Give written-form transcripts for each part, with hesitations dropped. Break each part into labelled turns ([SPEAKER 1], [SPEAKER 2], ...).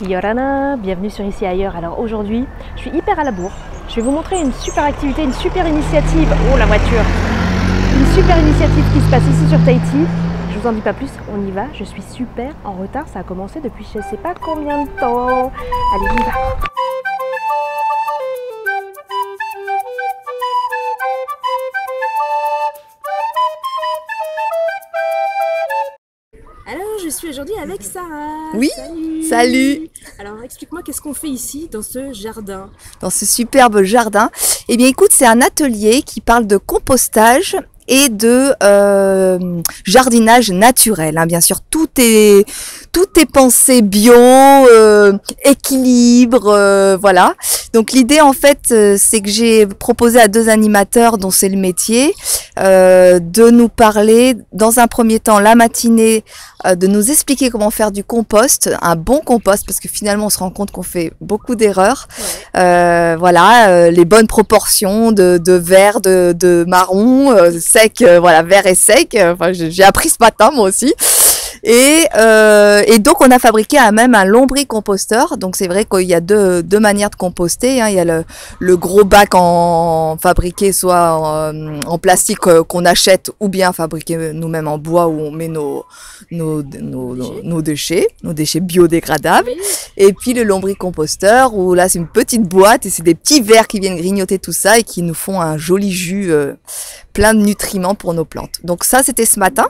[SPEAKER 1] Yorana, bienvenue sur Ici Ailleurs. Alors aujourd'hui, je suis hyper à la bourre. Je vais vous montrer une super activité, une super initiative. Oh la voiture! Une super initiative qui se passe ici sur Tahiti. Je vous en dis pas plus, on y va. Je suis super en retard, ça a commencé depuis je sais pas combien de temps. Allez, on y va! Alors, je suis aujourd'hui avec Sarah.
[SPEAKER 2] Oui, salut.
[SPEAKER 1] Alors, explique-moi, qu'est-ce qu'on fait ici, dans ce jardin?
[SPEAKER 2] Dans ce superbe jardin. Eh bien, écoute, c'est un atelier qui parle de compostage et de jardinage naturel. Hein. Bien sûr, tout est pensé bio, équilibre, voilà. Donc l'idée en fait, c'est que j'ai proposé à deux animateurs dont c'est le métier de nous parler dans un premier temps la matinée, de nous expliquer comment faire du compost, un bon compost, parce que finalement on se rend compte qu'on fait beaucoup d'erreurs. Ouais. Voilà, les bonnes proportions de vert, de marron, sec, voilà, vert et sec. Enfin, j'ai appris ce matin moi aussi. Et donc on a fabriqué même un lombricomposteur. Donc c'est vrai qu'il y a deux manières de composter. Hein. Il y a le gros bac en fabriqué soit en plastique qu'on achète ou bien fabriqué nous-mêmes en bois où on met nos déchets biodégradables. Oui. Et puis le lombricomposteur où là c'est une petite boîte et c'est des petits vers qui viennent grignoter tout ça et qui nous font un joli jus plein de nutriments pour nos plantes. Donc ça c'était ce matin.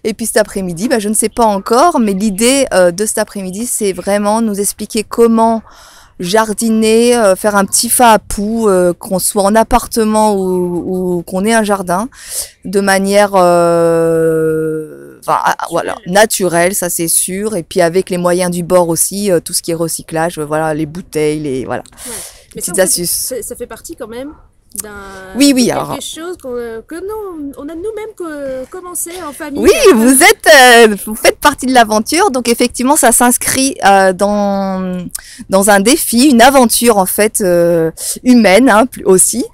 [SPEAKER 2] Et puis cet après-midi, je ne sais pas encore, mais l'idée de cet après-midi, c'est vraiment nous expliquer comment jardiner, faire un petit fa à pou, qu'on soit en appartement ou qu'on ait un jardin, de manière voilà, naturelle, ça c'est sûr, et puis avec les moyens du bord aussi, tout ce qui est recyclage, voilà, les bouteilles, voilà, ouais. Petites astuces.
[SPEAKER 1] Ça fait partie quand même
[SPEAKER 2] oui,
[SPEAKER 1] quelque chose que nous, on a nous-mêmes commencé en famille.
[SPEAKER 2] Oui, vous faites partie de l'aventure, donc effectivement ça s'inscrit dans un défi, une aventure en fait humaine hein, aussi,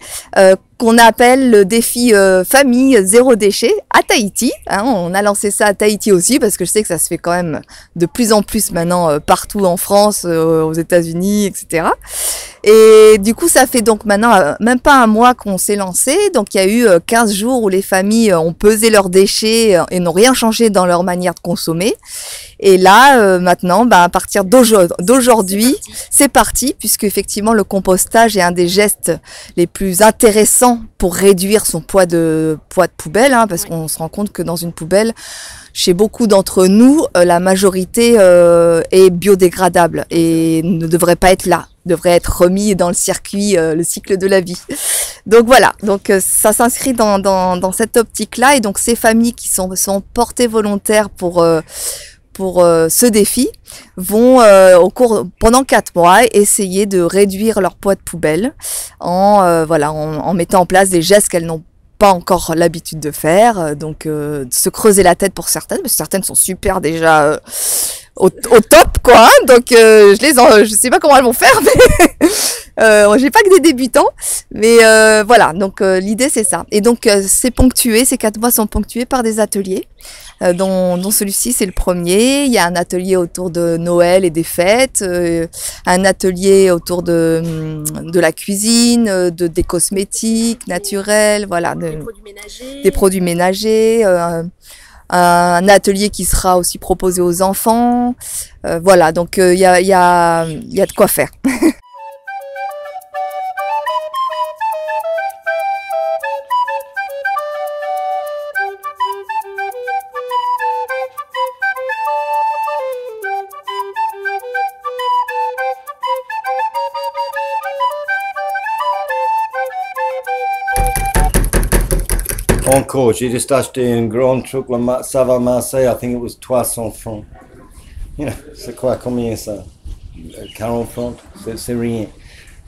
[SPEAKER 2] qu'on appelle le défi famille zéro déchet à Tahiti. Hein, on a lancé ça à Tahiti aussi parce que je sais que ça se fait quand même de plus en plus maintenant partout en France, aux États-Unis, etc. Et du coup, ça fait donc maintenant même pas un mois qu'on s'est lancé. Donc il y a eu 15 jours où les familles ont pesé leurs déchets et n'ont rien changé dans leur manière de consommer. Et là, maintenant, à partir d'aujourd'hui, c'est parti, puisque effectivement le compostage est un des gestes les plus intéressants pour réduire son poids de poubelle, hein, parce qu'on se rend compte que dans une poubelle, chez beaucoup d'entre nous, la majorité est biodégradable et ne devrait pas être là, devrait être remis dans le circuit, le cycle de la vie. Donc voilà, donc ça s'inscrit dans cette optique-là, et donc ces familles qui sont portées volontaires pour ce défi vont pendant 4 mois essayer de réduire leur poids de poubelle en mettant en place des gestes qu'elles n'ont pas encore l'habitude de faire, donc se creuser la tête pour certaines, mais certaines sont super déjà au top quoi, hein, donc je sais pas comment elles vont faire, mais j'ai pas que des débutants, mais voilà, donc l'idée c'est ça. Et donc ces 4 mois sont ponctués par des ateliers, dont celui-ci c'est le premier. Il y a un atelier autour de Noël et des fêtes, un atelier autour de la cuisine, des cosmétiques naturels, voilà, des produits ménagers, un atelier qui sera aussi proposé aux enfants, voilà, donc il y a de quoi faire.
[SPEAKER 3] Encore, j'ai juste acheté un grand truc, ça va Marseille, I think it was 300 francs. You know, c'est quoi, combien ça? 40 francs, c'est rien.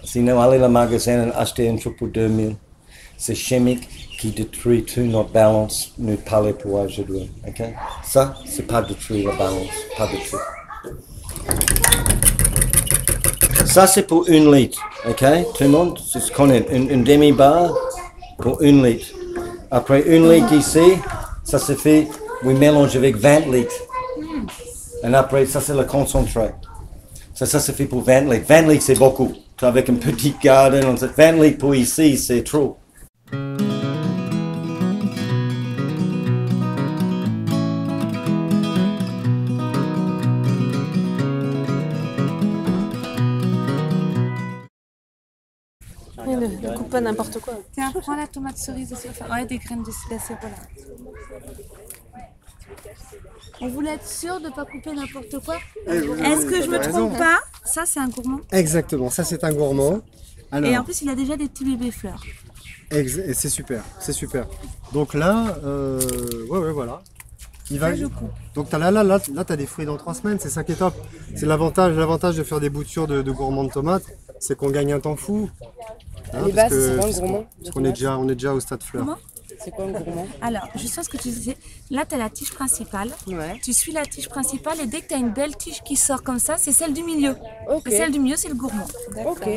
[SPEAKER 3] Sinon, aller au magasin et acheter un truc pour 2000. C'est chimique qui détruit toute notre balance, notre palais pour aujourd'hui. Okay? Ça, c'est pas détruire la balance, pas du tout. Ça, c'est pour 1 litre. Ok? Tout le monde connaît une demi-barre pour 1 litre. Après 1 litre ici, ça se fait, on mélange avec 20 litres. Et après, ça c'est le concentré. Ça c'est fait pour 20 litres. 20 litres, c'est beaucoup. Avec un petit garden, 20 litres pour ici, c'est trop.
[SPEAKER 1] Ne coupe pas n'importe quoi.
[SPEAKER 4] Tiens, prends la tomate cerise aussi. Ouais, des graines de sirop là. On voulait être sûr de ne pas couper n'importe quoi. Est-ce que je me trompe pas? Ça, c'est un gourmand.
[SPEAKER 5] Exactement, ça c'est un gourmand. Alors,
[SPEAKER 4] Et en plus, il a déjà des petits bébés fleurs.
[SPEAKER 5] et c'est super, c'est super. Donc là, ouais, voilà. Il va... Donc là, t'as des fruits dans 3 semaines, c'est ça qui est top. C'est l'avantage de faire des boutures de gourmands de tomates, c'est qu'on gagne un temps fou. Hein,
[SPEAKER 6] Les bases, c'est quoi un gourmand?
[SPEAKER 5] Parce qu'on est déjà au stade fleur.
[SPEAKER 4] Comment?
[SPEAKER 6] C'est quoi un gourmand?
[SPEAKER 4] Alors, juste ce que tu disais, là, tu as la tige principale.
[SPEAKER 6] Ouais.
[SPEAKER 4] Tu suis la tige principale et dès que tu as une belle tige qui sort comme ça, c'est celle du milieu.
[SPEAKER 6] Ok.
[SPEAKER 4] Et celle du milieu, c'est le gourmand.
[SPEAKER 6] Ok.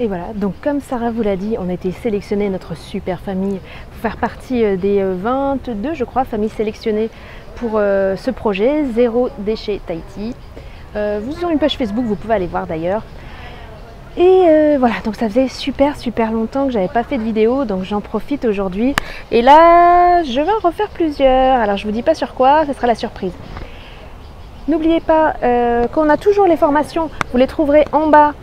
[SPEAKER 1] Et voilà, donc comme Sarah vous l'a dit, on a été sélectionné, notre super famille, pour faire partie des 22, je crois, familles sélectionnées pour ce projet, Zéro Déchet Tahiti. Vous avez une page Facebook, vous pouvez aller voir d'ailleurs. Et voilà, donc ça faisait super longtemps que j'avais pas fait de vidéo, donc j'en profite aujourd'hui. Et là, je vais en refaire plusieurs. Alors je vous dis pas sur quoi, ce sera la surprise. N'oubliez pas qu'on a toujours les formations, vous les trouverez en bas.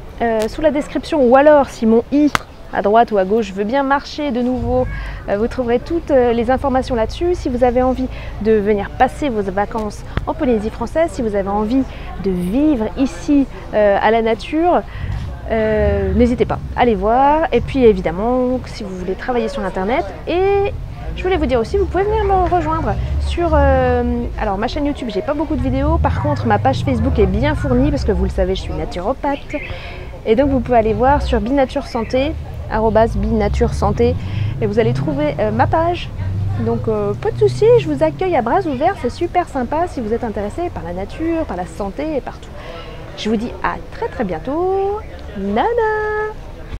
[SPEAKER 1] Sous la description, ou alors si mon i à droite ou à gauche veut bien marcher de nouveau, vous trouverez toutes les informations là-dessus. Si vous avez envie de venir passer vos vacances en Polynésie française, si vous avez envie de vivre ici à la nature, n'hésitez pas, allez voir. Et puis évidemment, si vous voulez travailler sur internet, et je voulais vous dire aussi, vous pouvez venir me rejoindre sur alors ma chaîne YouTube, j'ai pas beaucoup de vidéos, par contre ma page Facebook est bien fournie parce que vous le savez, je suis naturopathe. Et donc vous pouvez aller voir sur Binature Santé, @Binature Santé, et vous allez trouver ma page. Donc pas de souci, je vous accueille à bras ouverts, c'est super sympa si vous êtes intéressé par la nature, par la santé et partout. Je vous dis à très bientôt. Nana!